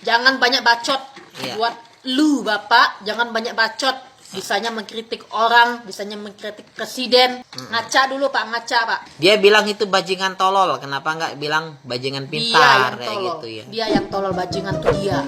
Jangan banyak bacot. Iya. Buat lu Bapak, jangan banyak bacot. Bisanya mengkritik orang, bisanya mengkritik presiden. Ngaca dulu Pak, ngaca Pak. Dia bilang itu bajingan tolol, kenapa nggak bilang bajingan Dia pintar yang kayak tolol. gitu ya? Dia yang tolol, bajingan tuh dia.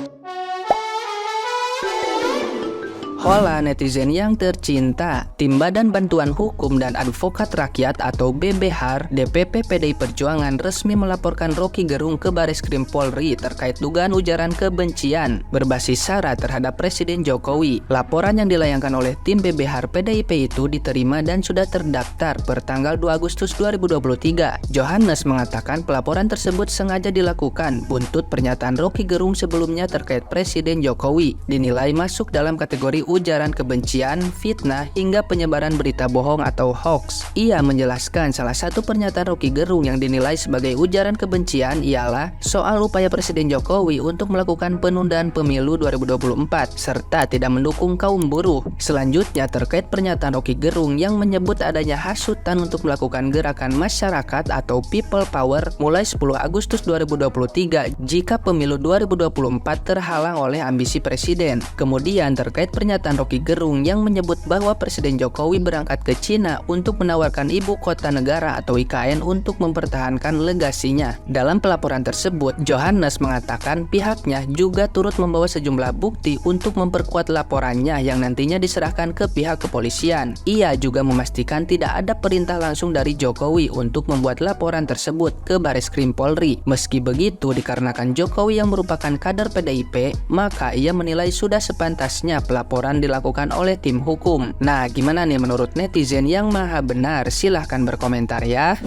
Hola netizen yang tercinta, Tim Badan Bantuan Hukum dan Advokat Rakyat atau BBHAR DPP PDI Perjuangan resmi melaporkan Roky Gerung ke Bareskrim Polri terkait dugaan ujaran kebencian berbasis SARA terhadap Presiden Jokowi. Laporan yang dilayangkan oleh tim BBHAR PDIP itu diterima dan sudah terdaftar per tanggal 2 Agustus 2023. Johannes mengatakan pelaporan tersebut sengaja dilakukan buntut pernyataan Roky Gerung sebelumnya terkait Presiden Jokowi, dinilai masuk dalam kategori ujaran kebencian, fitnah, hingga penyebaran berita bohong atau hoax. Ia menjelaskan salah satu pernyataan Roky Gerung yang dinilai sebagai ujaran kebencian ialah soal upaya Presiden Jokowi untuk melakukan penundaan pemilu 2024 serta tidak mendukung kaum buruh. Selanjutnya terkait pernyataan Roky Gerung yang menyebut adanya hasutan untuk melakukan gerakan masyarakat atau people power mulai 10 Agustus 2023 jika pemilu 2024 terhalang oleh ambisi Presiden. Kemudian terkait pernyataan Roky Gerung yang menyebut bahwa Presiden Jokowi berangkat ke Cina untuk menawarkan ibu kota negara atau IKN untuk mempertahankan legasinya. Dalam pelaporan tersebut, Johannes mengatakan pihaknya juga turut membawa sejumlah bukti untuk memperkuat laporannya yang nantinya diserahkan ke pihak kepolisian. Ia juga memastikan tidak ada perintah langsung dari Jokowi untuk membuat laporan tersebut ke Bareskrim Polri. Meski begitu, dikarenakan Jokowi yang merupakan kader PDIP, maka ia menilai sudah sepantasnya pelaporan dilakukan oleh tim hukum. Nah, gimana nih menurut netizen yang maha benar? Silahkan berkomentar ya.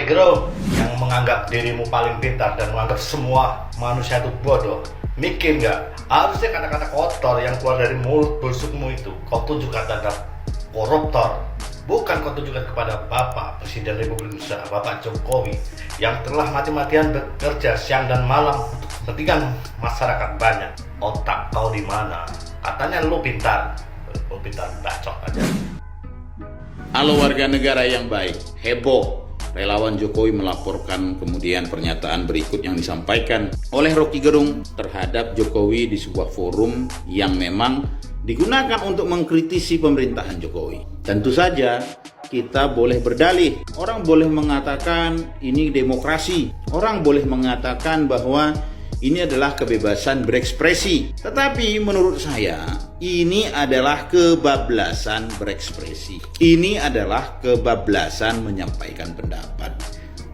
Gerung yang menganggap dirimu paling pintar dan menganggap semua manusia itu bodoh, mikir nggak? Harusnya kata-kata kotor yang keluar dari mulut busukmu itu kau tujukan terhadap koruptor, bukan kau tujukan kepada Bapak Presiden Republik Indonesia, Bapak Jokowi yang telah mati-matian bekerja siang dan malam untuk kepentingan masyarakat banyak. Otak kau di mana? Katanya lu pintar bacot aja. Halo warga negara yang baik, heboh. Relawan Jokowi melaporkan kemudian pernyataan berikut yang disampaikan oleh Roky Gerung terhadap Jokowi di sebuah forum yang memang digunakan untuk mengkritisi pemerintahan Jokowi. Tentu saja kita boleh berdalih, orang boleh mengatakan ini demokrasi, orang boleh mengatakan bahwa ini adalah kebebasan berekspresi. Tetapi menurut saya, ini adalah kebablasan berekspresi. Ini adalah kebablasan menyampaikan pendapat.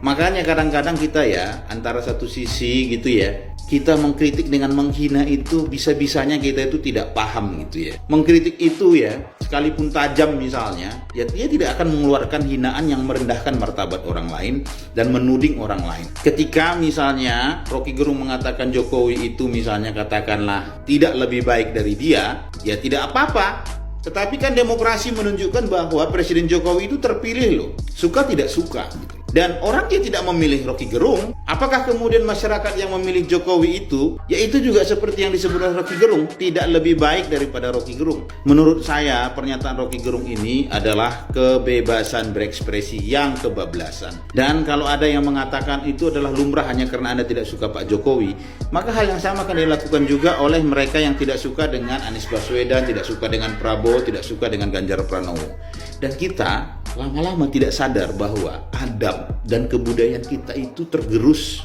Makanya kadang-kadang kita ya, antara satu sisi gitu ya, kita mengkritik dengan menghina itu bisa-bisanya kita itu tidak paham gitu ya. Mengkritik itu ya, sekalipun tajam misalnya, ya dia tidak akan mengeluarkan hinaan yang merendahkan martabat orang lain dan menuding orang lain. Ketika misalnya Roky Gerung mengatakan Jokowi itu misalnya katakanlah tidak lebih baik dari dia, ya tidak apa-apa. Tetapi kan demokrasi menunjukkan bahwa Presiden Jokowi itu terpilih loh, suka tidak suka gitu. Dan orang yang tidak memilih Roky Gerung, apakah kemudian masyarakat yang memilih Jokowi itu, yaitu juga seperti yang disebut oleh Roky Gerung, tidak lebih baik daripada Roky Gerung? Menurut saya, pernyataan Roky Gerung ini adalah kebebasan berekspresi yang kebablasan. Dan kalau ada yang mengatakan itu adalah lumrah hanya karena Anda tidak suka Pak Jokowi, maka hal yang sama akan dilakukan juga oleh mereka yang tidak suka dengan Anies Baswedan, tidak suka dengan Prabowo, tidak suka dengan Ganjar Pranowo. Dan kita lama-lama tidak sadar bahwa adab dan kebudayaan kita itu tergerus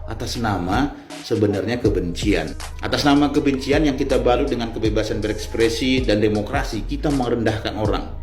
atas nama sebenarnya kebencian. Atas nama kebencian yang kita balut dengan kebebasan berekspresi dan demokrasi, kita merendahkan orang.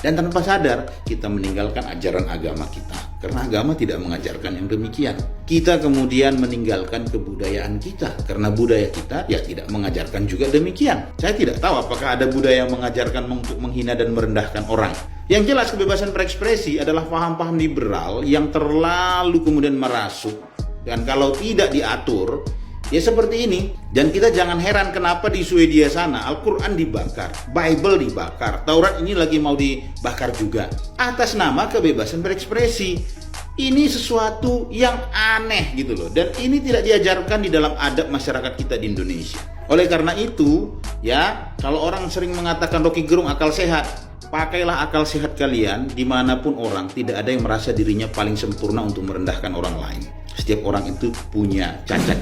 Dan tanpa sadar, kita meninggalkan ajaran agama kita. Karena agama tidak mengajarkan yang demikian. Kita kemudian meninggalkan kebudayaan kita. Karena budaya kita ya tidak mengajarkan juga demikian. Saya tidak tahu apakah ada budaya yang mengajarkan untuk menghina dan merendahkan orang. Yang jelas kebebasan berekspresi adalah paham-paham liberal yang terlalu kemudian merasuk. Dan kalau tidak diatur, ya seperti ini. Dan kita jangan heran kenapa di Swedia sana Al-Quran dibakar, Bible dibakar, Taurat ini lagi mau dibakar juga atas nama kebebasan berekspresi. Ini sesuatu yang aneh gitu loh. Dan ini tidak diajarkan di dalam adab masyarakat kita di Indonesia. Oleh karena itu, ya kalau orang sering mengatakan Roky Gerung akal sehat, pakailah akal sehat kalian dimanapun orang. Tidak ada yang merasa dirinya paling sempurna untuk merendahkan orang lain. Setiap orang itu punya cacat.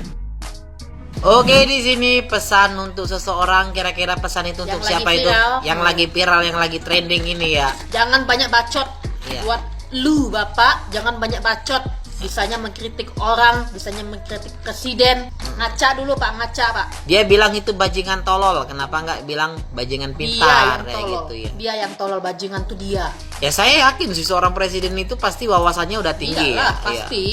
Oke, di sini pesan untuk seseorang, kira-kira pesan itu untuk Yang siapa lagi itu? viral. Yang lagi viral, yang lagi trending ini ya. Jangan banyak bacot. Iya. Buat lu Bapak, jangan banyak bacot. Bisanya mengkritik orang, bisanya mengkritik presiden. Ngaca dulu Pak, ngaca Pak. Dia bilang itu bajingan tolol, kenapa nggak bilang bajingan Dia pintar yang kayak tolol. gitu ya? Dia yang tolol, bajingan tuh dia. Ya saya yakin sih seorang presiden itu pasti wawasannya udah tinggi Iyalah, ya. Iya. pasti.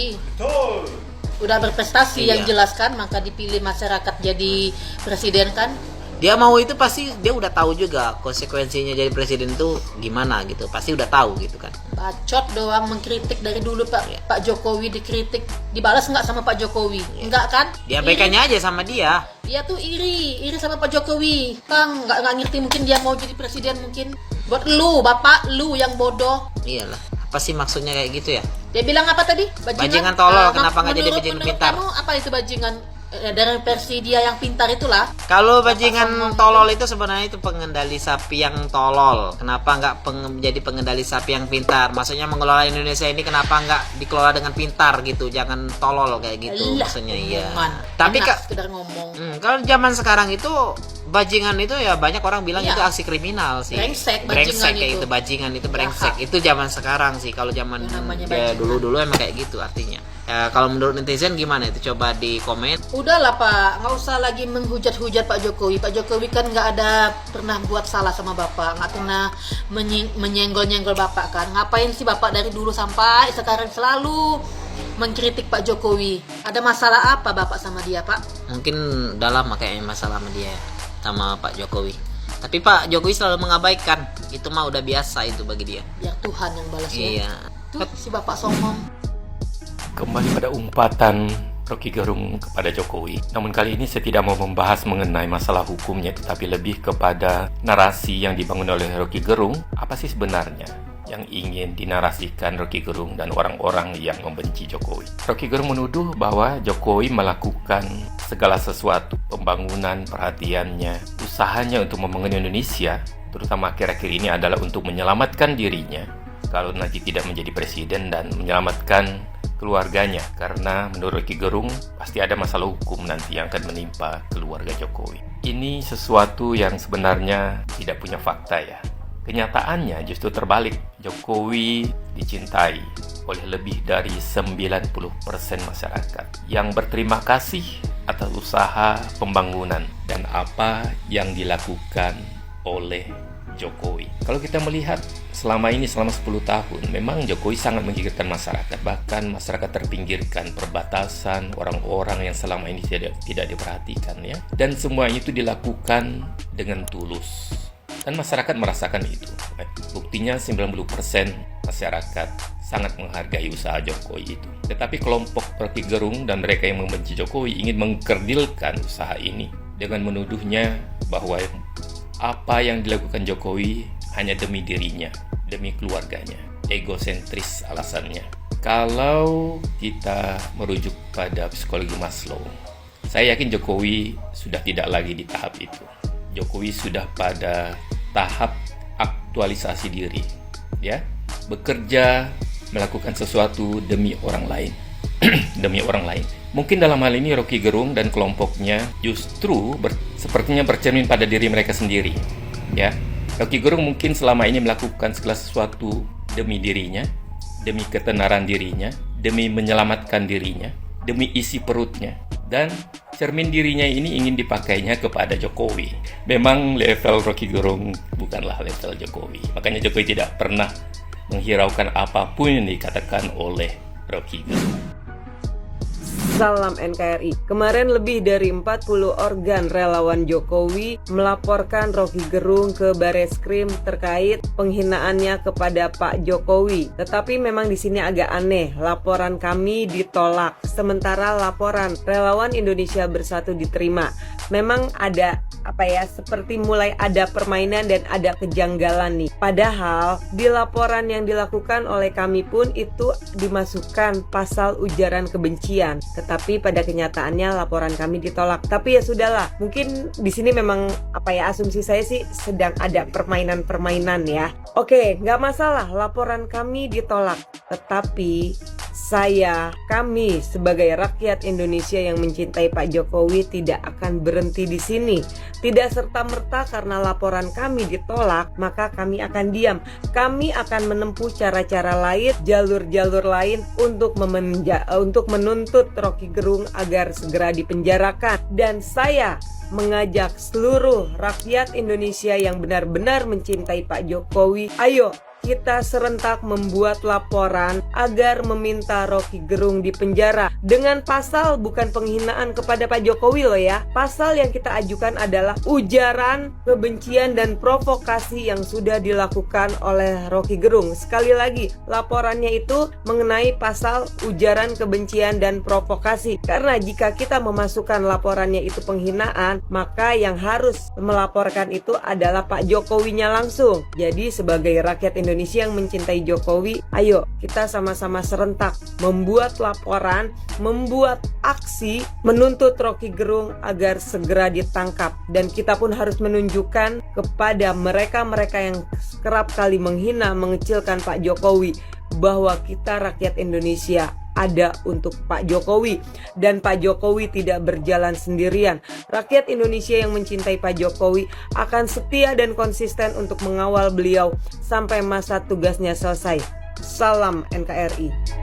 Udah berprestasi Iya. yang jelas kan, maka dipilih masyarakat jadi presiden kan. Dia mau itu pasti dia udah tahu juga konsekuensinya jadi presiden itu gimana gitu. Pasti udah tahu gitu kan. Bacot doang mengkritik dari dulu Pak. Iya. Pak Jokowi dikritik, dibalas nggak sama Pak Jokowi? Enggak kan? Diabaikannya aja sama dia. Dia tuh iri sama Pak Jokowi. Kang nggak ngerti, mungkin dia mau jadi presiden mungkin. Buat lu, Bapak, lu yang bodoh. Iyalah. Apa sih maksudnya kayak gitu ya? Dia bilang apa tadi? Bajingan tolol, kenapa nggak jadi menurut- bajingan menurut pintar? Kamu apa itu bajingan? Dari versi dia yang pintar itulah. Kalau Sombong bajingan gitu. tolol itu sebenarnya itu pengendali sapi yang tolol. Kenapa nggak menjadi pengendali sapi yang pintar? Maksudnya mengelola Indonesia ini kenapa nggak dikelola dengan pintar gitu? Jangan tolol kayak gitu Alah, maksudnya iya. omongan. Tapi Enak kak, sekedar ngomong. kalau zaman sekarang itu bajingan itu ya banyak orang bilang Iya. itu aksi kriminal sih. Brengsek, brengsek bajingan kayak itu. itu bajingan itu brengsek. Jahat. Itu zaman sekarang sih. Kalau zaman Yang namanya ya, bajingan. dulu-dulu emang kayak gitu artinya. Ya, kalau menurut netizen gimana itu? Coba di komen. Udahlah Pak, nggak usah lagi menghujat-hujat Pak Jokowi. Pak Jokowi kan nggak ada pernah buat salah sama Bapak, nggak pernah menyenggol-nyenggol Bapak kan. Ngapain sih Bapak dari dulu sampai sekarang selalu mengkritik Pak Jokowi? Ada masalah apa Bapak sama dia Pak? Mungkin udah lama kayaknya masalah sama dia sama Pak Jokowi. Tapi Pak Jokowi selalu mengabaikan. Itu mah udah biasa itu bagi dia. Biar Tuhan yang balas ya. Iya. Tuh si Bapak songong. Kembali pada umpatan Rocky Gerung kepada Jokowi. Namun kali ini saya tidak mau membahas mengenai masalah hukumnya, tetapi lebih kepada narasi yang dibangun oleh Rocky Gerung. Apa sih sebenarnya yang ingin dinarasikan Rocky Gerung dan orang-orang yang membenci Jokowi? Rocky Gerung menuduh bahwa Jokowi melakukan segala sesuatu, pembangunan, perhatiannya, usahanya untuk membangun Indonesia, terutama akhir-akhir ini adalah untuk menyelamatkan dirinya kalau nanti tidak menjadi presiden dan menyelamatkan keluarganya, karena menurut Rocky Gerung pasti ada masalah hukum nanti yang akan menimpa keluarga Jokowi. Ini sesuatu yang sebenarnya tidak punya fakta ya. Kenyataannya justru terbalik. Jokowi dicintai oleh lebih dari 90% masyarakat yang berterima kasih atas usaha pembangunan dan apa yang dilakukan oleh Jokowi. Kalau kita melihat selama 10 tahun, memang Jokowi sangat memikirkan masyarakat, bahkan masyarakat terpinggirkan, perbatasan, orang-orang yang selama ini tidak diperhatikan ya. Dan semua itu dilakukan dengan tulus. Dan masyarakat merasakan itu. Buktinya 90% masyarakat sangat menghargai usaha Jokowi itu. Tetapi kelompok Rocky Gerung dan mereka yang membenci Jokowi ingin mengkerdilkan usaha ini dengan menuduhnya bahwa apa yang dilakukan Jokowi hanya demi dirinya, demi keluarganya. Egosentris alasannya. Kalau kita merujuk pada psikologi Maslow, saya yakin Jokowi sudah tidak lagi di tahap itu. Jokowi sudah pada tahap aktualisasi diri, ya, bekerja, melakukan sesuatu demi orang lain. Demi orang lain. Mungkin dalam hal ini Rocky Gerung dan kelompoknya justru sepertinya bercermin pada diri mereka sendiri. Ya, Rocky Gerung mungkin selama ini melakukan segala sesuatu demi dirinya, demi ketenaran dirinya, demi menyelamatkan dirinya, demi isi perutnya, dan cermin dirinya ini ingin dipakainya kepada Jokowi. Memang level Rocky Gerung bukanlah level Jokowi. Makanya Jokowi tidak pernah menghiraukan apapun yang dikatakan oleh Rocky Gerung. Salam NKRI. Kemarin lebih dari 40 organ relawan Jokowi melaporkan Rocky Gerung ke Bareskrim terkait penghinaannya kepada Pak Jokowi. Tetapi memang di sini agak aneh, laporan kami ditolak, sementara laporan relawan Indonesia Bersatu diterima. Memang ada seperti mulai ada permainan dan ada kejanggalan nih. Padahal di laporan yang dilakukan oleh kami pun itu dimasukkan pasal ujaran kebencian. Tetapi pada kenyataannya laporan kami ditolak. Tapi ya sudahlah, mungkin di sini memang asumsi saya sih sedang ada permainan-permainan ya. Oke, nggak masalah laporan kami ditolak. Tetapi kami sebagai rakyat Indonesia yang mencintai Pak Jokowi tidak akan berhenti di sini. Tidak serta-merta karena laporan kami ditolak, maka kami akan diam. Kami akan menempuh cara-cara lain, jalur-jalur lain untuk menuntut Roky Gerung agar segera dipenjarakan. Dan saya mengajak seluruh rakyat Indonesia yang benar-benar mencintai Pak Jokowi, ayo kita serentak membuat laporan agar meminta Roky Gerung dipenjara dengan pasal bukan penghinaan kepada Pak Jokowi loh ya. Pasal yang kita ajukan adalah ujaran kebencian dan provokasi yang sudah dilakukan oleh Roky Gerung. Sekali lagi, laporannya itu mengenai pasal ujaran kebencian dan provokasi. Karena jika kita memasukkan laporannya itu penghinaan, maka yang harus melaporkan itu adalah Pak Jokowinya langsung. Jadi sebagai rakyat Indonesia yang mencintai Jokowi, ayo kita sama-sama serentak membuat laporan, membuat aksi menuntut Roky Gerung agar segera ditangkap. Dan kita pun harus menunjukkan kepada mereka-mereka yang kerap kali menghina, mengecilkan Pak Jokowi bahwa kita rakyat Indonesia ada untuk Pak Jokowi dan Pak Jokowi tidak berjalan sendirian. Rakyat Indonesia yang mencintai Pak Jokowi akan setia dan konsisten untuk mengawal beliau sampai masa tugasnya selesai. Salam NKRI.